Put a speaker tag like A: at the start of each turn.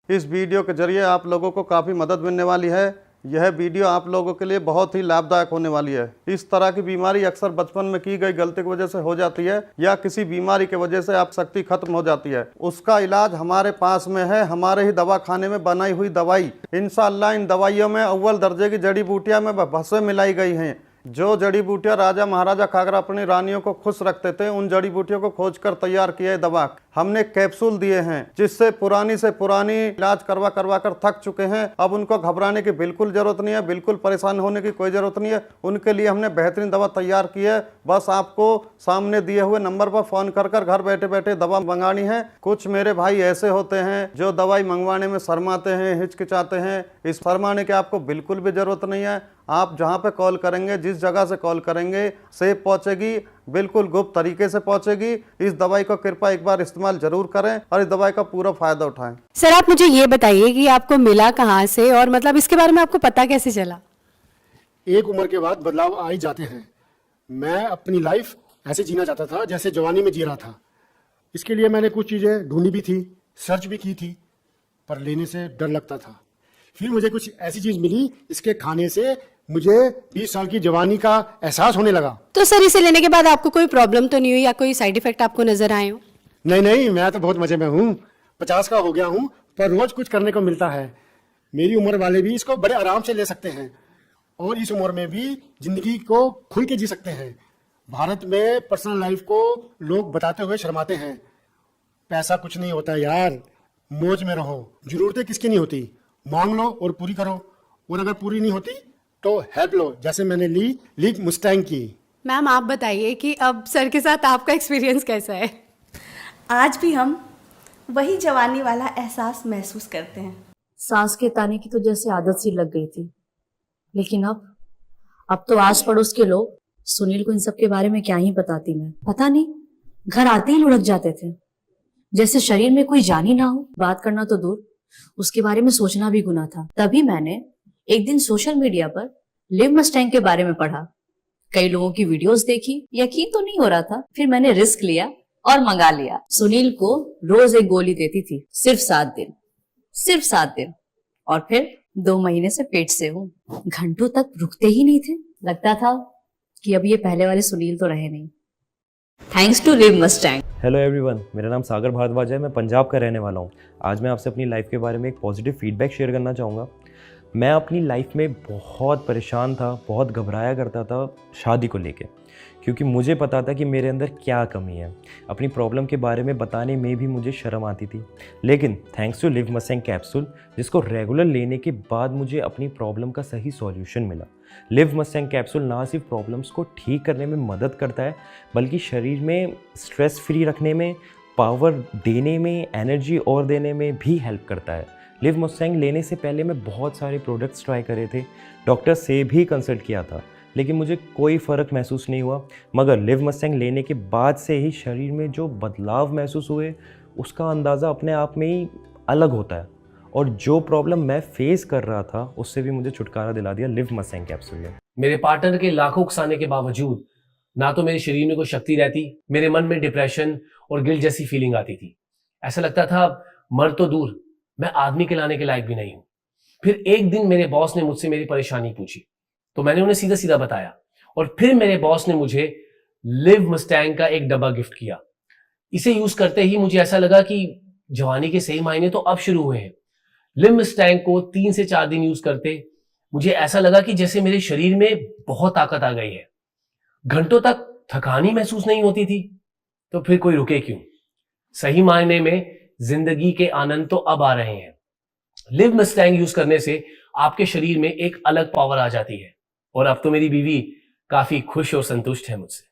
A: इस वीडियो के जरिए आप लोगों को काफ़ी मदद मिलने वाली है। यह वीडियो आप लोगों के लिए बहुत ही लाभदायक होने वाली है। इस तरह की बीमारी अक्सर बचपन में की गई गलती की वजह से हो जाती है या किसी बीमारी की वजह से आप शक्ति खत्म हो जाती है। उसका इलाज हमारे पास में है, हमारे ही दवा खाने में बनाई हुई दवाई। इंशाअल्लाह इन दवाइयों में अव्वल दर्जे की जड़ी बूटियां में भस्म मिलाई गई हैं। जो जड़ी बूटियां राजा महाराजा खाकर अपनी रानियों को खुश रखते थे, उन जड़ी बूटियों को खोजकर तैयार किया दवा। हमने कैप्सूल दिए हैं जिससे पुरानी से पुरानी इलाज करवा करवा कर थक चुके हैं। अब उनको घबराने की बिल्कुल जरूरत नहीं है, बिल्कुल परेशान होने की कोई जरूरत नहीं है। उनके लिए हमने बेहतरीन दवा तैयार की है। बस आपको सामने दिए हुए नंबर पर फोन कर घर बैठे बैठे दवा मंगानी है। कुछ मेरे भाई ऐसे होते हैं जो दवाई मंगवाने में शर्माते हैं, हिचकिचाते हैं। इस शर्माने की आपको बिल्कुल भी जरूरत नहीं है। आप जहां पे कॉल करेंगे, जिस जगह से कॉल करेंगे, सेफ पहुंचेगी, बिल्कुल गुप्त तरीके से पहुंचेगी। इस दवाई को कृपया एक बार इस्तेमाल जरूर करें और इस दवाई का पूरा फायदा उठाएं।
B: सर, आप मुझे ये बताइए कि आपको मिला कहाँ से और मतलब इसके बारे में आपको पता कैसे चला?
C: एक उम्र के बाद बदलाव आ ही जाते हैं। मैं अपनी लाइफ ऐसे जीना चाहता था जैसे जवानी में जी रहा था। इसके लिए मैंने कुछ चीज़ें ढूंढी भी थी, सर्च भी की थी, पर लेने से डर लगता था। फिर मुझे कुछ ऐसी चीज़ मिली, इसके खाने से मुझे 20 साल की जवानी का एहसास होने लगा।
B: तो सर, इसे लेने के बाद आपको कोई प्रॉब्लम तो नहीं हुई या कोई साइड इफेक्ट आपको नजर आए हो?
C: नहीं, मैं तो बहुत मजे में हूँ। 50 का हो गया हूँ, पर रोज कुछ करने को मिलता है। मेरी उम्र वाले भी इसको बड़े आराम से ले सकते हैं और इस उम्र में भी जिंदगी को खुल के जी सकते हैं। भारत में पर्सनल लाइफ को लोग बताते हुए शर्माते हैं। पैसा कुछ नहीं होता यार, मौज में रहो। जरूरतें किसकी नहीं होती, मांग लो और पूरी करो, और अगर पूरी नहीं होती तो हेल्प लो, जैसे मैंने ली मुस्टैंग की।
B: मैम, आप बताइए कि अब सर के साथ आपका एक्सपीरियंस कैसा है?
D: आज भी हम वही जवानी वाला एहसास महसूस करते हैं।
E: सांस के ताने की तो जैसे आदत सी लग गई थी, लेकिन अब तो आस पड़ोस के लोग सुनील को इन सब के बारे में क्या ही बताती मैं। पता नहीं, घर आते ही लुढ़क जाते थे, जैसे शरीर में कोई जान ही ना हो। बात करना तो दूर, उसके बारे में सोचना भी गुनाह था। तभी मैंने एक दिन सोशल मीडिया पर लिव मस्टैंग के बारे में पढ़ा। कई लोगों की वीडियोस देखी, यकीन तो नहीं हो रहा था। फिर मैंने रिस्क लिया और मंगा लिया। सुनील को रोज एक गोली देती थी, सिर्फ 7 दिन, और फिर 2 महीने से पेट से हूँ। घंटों तक रुकते ही नहीं थे। लगता था कि अब ये पहले वाले सुनील तो रहे नहीं। Thanks to Liv Mustang.
F: Hello everyone, मेरा नाम सागर भारद्वाज है। मैं पंजाब का रहने वाला हूँ। आज मैं आपसे अपनी लाइफ के बारे में एक पॉजिटिव फीडबैक शेयर करना चाहूँगा। मैं अपनी लाइफ में बहुत परेशान था, बहुत घबराया करता था शादी को लेके, क्योंकि मुझे पता था कि मेरे अंदर क्या कमी है। अपनी प्रॉब्लम के बारे में बताने में भी मुझे शर्म आती थी। लेकिन thanks to Liv Mustang capsule, जिसको रेगुलर लेने के बाद मुझे अपनी प्रॉब्लम का सही सॉल्यूशन मिला। लिव मस्टैंग कैप्सूल ना सिर्फ प्रॉब्लम्स को ठीक करने में मदद करता है, बल्कि शरीर में स्ट्रेस फ्री रखने में, पावर देने में, एनर्जी और देने में भी हेल्प करता है। लिव मस्टैंग लेने से पहले मैं बहुत सारे प्रोडक्ट्स ट्राई करे थे, डॉक्टर से भी कंसल्ट किया था, लेकिन मुझे कोई फ़र्क महसूस नहीं हुआ। मगर लिव मस्टैंग लेने के बाद से ही शरीर में जो बदलाव महसूस हुए, उसका अंदाज़ा अपने आप में ही अलग होता है। और जो प्रॉब्लम मैं फेस कर रहा था, उससे भी मुझे छुटकारा दिला दिया लिव मस्टैंग कैप्सूल ने।
G: मेरे पार्टनर के लाखों उकसाने के बावजूद ना तो मेरे शरीर में कोई शक्ति रहती, मेरे मन में डिप्रेशन और गिल्ट जैसी फीलिंग आती थी। ऐसा लगता था मर तो दूर, मैं आदमी कहलाने के लायक भी नहीं हूं। फिर एक दिन मेरे बॉस ने मुझसे मेरी परेशानी पूछी, तो मैंने उन्हें सीधा सीधा बताया, और फिर मेरे बॉस ने मुझे लिव मस्टैंग का एक डब्बा गिफ्ट किया। इसे यूज करते ही मुझे ऐसा लगा कि जवानी के सही मायने तो अब शुरू हुए हैं। लिव मस्टैंग को 3 से 4 दिन यूज करते मुझे ऐसा लगा कि जैसे मेरे शरीर में बहुत ताकत आ गई है। घंटों तक थकान ही महसूस नहीं होती थी। तो फिर कोई रुके क्यों? सही मायने में जिंदगी के आनंद तो अब आ रहे हैं। लिव मस्टैंग यूज करने से आपके शरीर में एक अलग पावर आ जाती है, और अब तो मेरी बीवी काफी खुश और संतुष्ट है मुझसे।